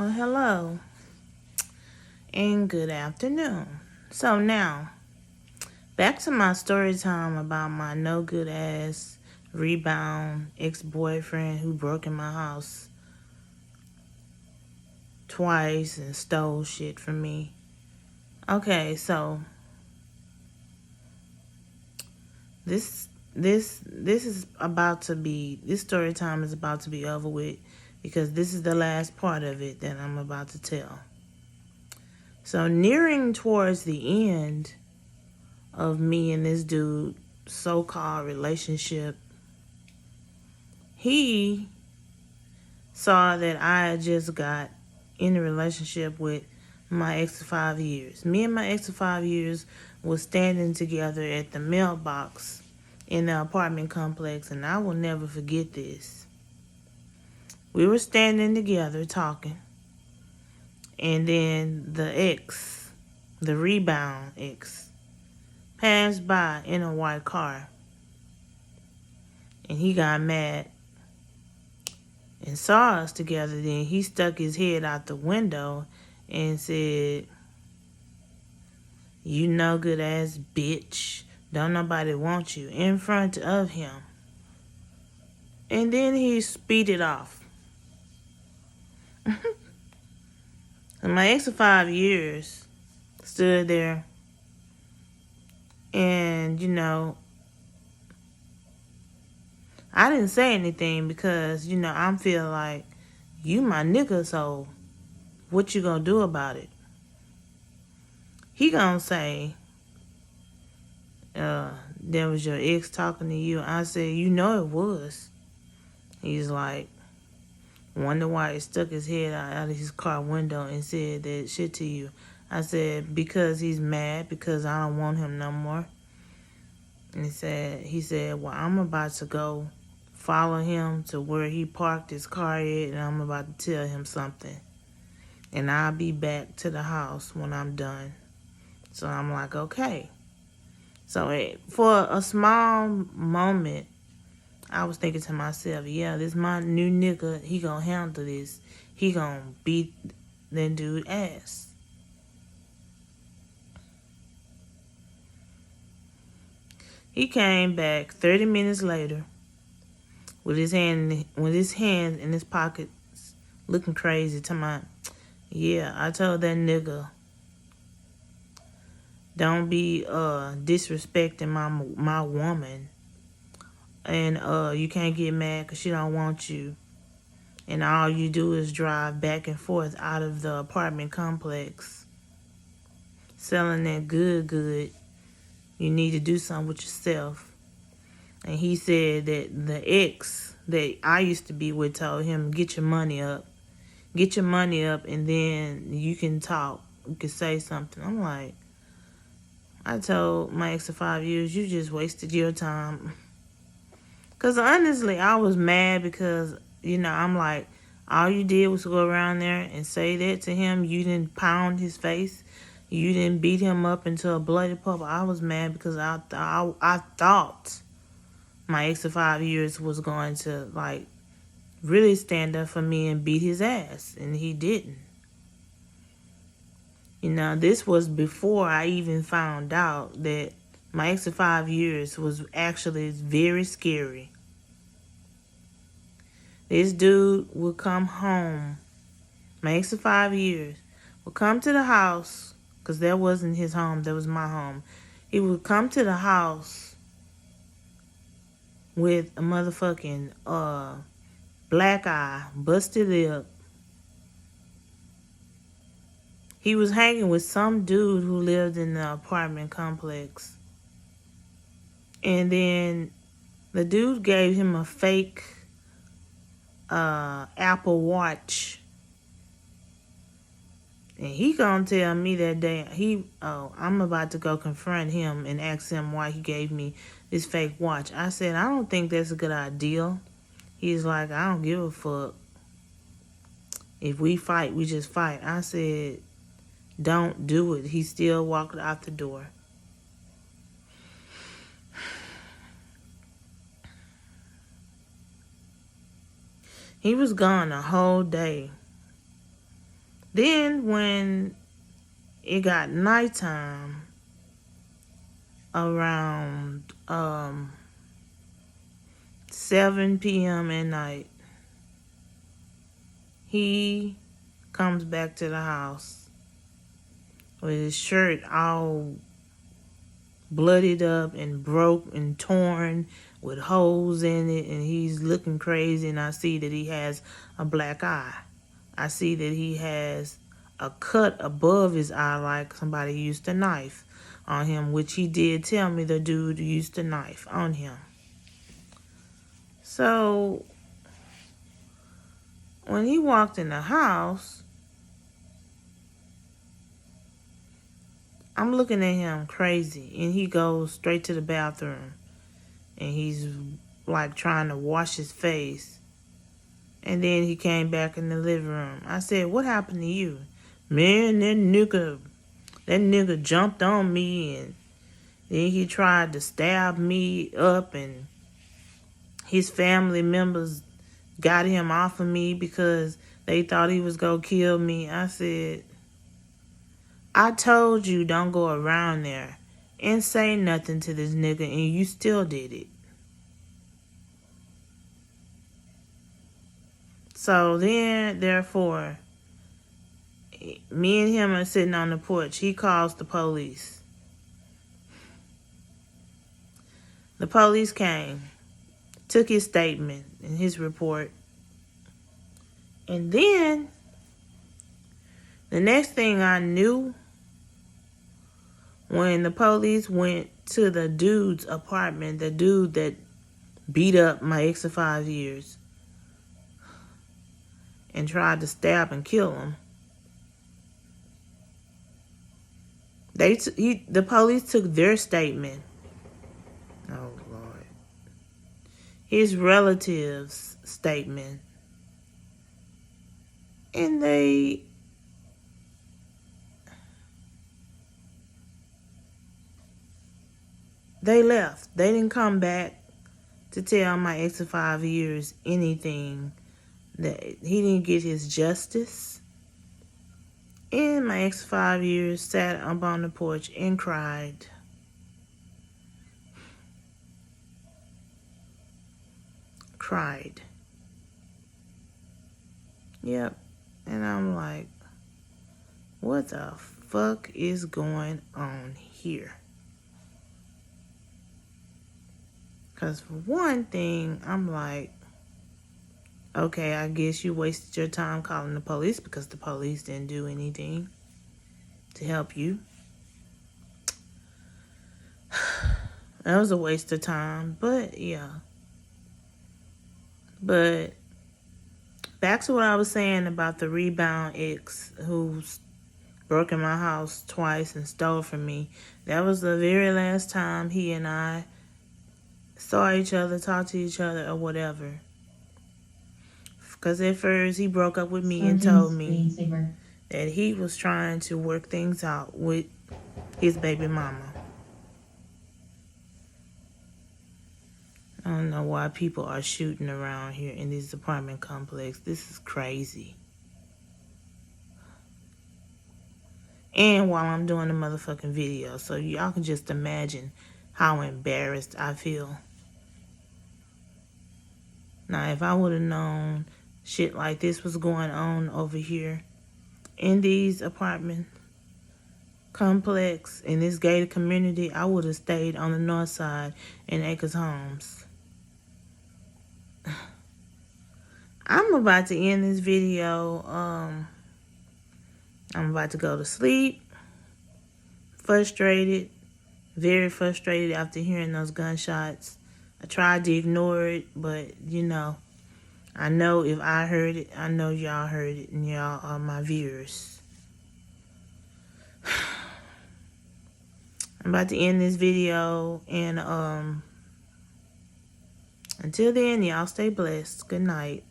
Well, hello and good afternoon. So now, back to my story time about my no good ass rebound ex-boyfriend who broke in my house twice and stole shit from me. Okay, so this is about to be this story time is about to be over with because this is the last part of it that I'm about to tell. So nearing towards the end of me and this dude so-called relationship, he saw that I had just got in a relationship with my ex of 5 years. Me and my ex of 5 years was standing together at the mailbox in the apartment complex, and I will never forget this. We were standing together talking, and then the rebound ex, passed by in a white car, and he got mad and saw us together. Then he stuck his head out the window and said, "You no good ass bitch. Don't nobody want you," in front of him. And then he speeded off. And my ex of 5 years stood there and, I didn't say anything because, I'm feeling like you my nigga, so what you gonna do about it? He gonna say, that was your ex talking to you. I said, you know it was. He's like, wonder why he stuck his head out of his car window and said that shit to you. I said, because he's mad, because I don't want him no more. And he said, well, I'm about to go follow him to where he parked his car at, and I'm about to tell him something. And I'll be back to the house when I'm done. So I'm like, okay. So for a small moment, I was thinking to myself, yeah, this my new nigga, he gonna handle this. He gonna beat that dude ass. He came back 30 minutes later with his hand in his pockets, looking crazy, talking about, yeah, I told that nigga, don't be disrespecting my woman. And you can't get mad because she don't want you. And all you do is drive back and forth out of the apartment complex selling that good. You need to do something with yourself. And he said that the ex that I used to be with told him, get your money up. Get your money up and then you can talk. You can say something. I'm like, I told my ex of 5 years, you just wasted your time. Because honestly, I was mad because, I'm like, all you did was go around there and say that to him. You didn't pound his face. You didn't beat him up into a bloody pup. I was mad because I thought my ex of 5 years was going to, like, really stand up for me and beat his ass. And he didn't. This was before I even found out that my ex of 5 years was actually very scary. This dude would come home. My ex of 5 years would come to the house, because that wasn't his home, that was my home. He would come to the house with a motherfucking black eye, busted lip. He was hanging with some dude who lived in the apartment complex. And then the dude gave him a fake Apple Watch. And he gonna tell me that day, I'm about to go confront him and ask him why he gave me this fake watch. I said, I don't think that's a good idea. He's like, I don't give a fuck. If we fight, we just fight. I said, don't do it. He still walked out the door. He was gone a whole day. Then when it got nighttime, around 7 p.m. at night, he comes back to the house with his shirt all bloodied up and broke and torn with holes in it, and he's looking crazy, and I see that he has a black eye. I see that he has a cut above his eye like somebody used a knife on him, which he did tell me the dude used a knife on him. So when he walked in the house, I'm looking at him crazy, and he goes straight to the bathroom, and he's like trying to wash his face. And then he came back in the living room. I said, "What happened to you?" "Man, that nigga jumped on me, and then he tried to stab me up, and his family members got him off of me because they thought he was gonna kill me." I said, "I told you don't go around there and say nothing to this nigga, and you still did it." So then, therefore, me and him are sitting on the porch. He calls the police. The police came, took his statement and his report. And then, the next thing I knew, when the police went to the dude's apartment, the dude that beat up my ex of 5 years and tried to stab and kill him, the police took their statement. Oh, Lord. His relatives' statement. And they left. They didn't come back to tell my ex of 5 years anything. That he didn't get his justice. And my ex of 5 years sat up on the porch and cried. Cried. Yep. And I'm like, what the fuck is going on here? Because for one thing, I'm like, okay, I guess you wasted your time calling the police because the police didn't do anything to help you. That was a waste of time, but yeah. But back to what I was saying about the rebound ex who's broke in my house twice and stole from me. That was the very last time he and I saw each other, talked to each other, or whatever. Because at first he broke up with me and told me that he was trying to work things out with his baby mama. I don't know why people are shooting around here in this apartment complex. This is crazy. And while I'm doing the motherfucking video, so y'all can just imagine how embarrassed I feel. Now, if I would have known shit like this was going on over here in these apartment complex, in this gated community, I would have stayed on the north side in Acres Homes. I'm about to end this video. I'm about to go to sleep. Frustrated. Very frustrated after hearing those gunshots. I tried to ignore it, but, you know, I know if I heard it, I know y'all heard it, and y'all are my viewers. I'm about to end this video, and until then, y'all stay blessed. Good night.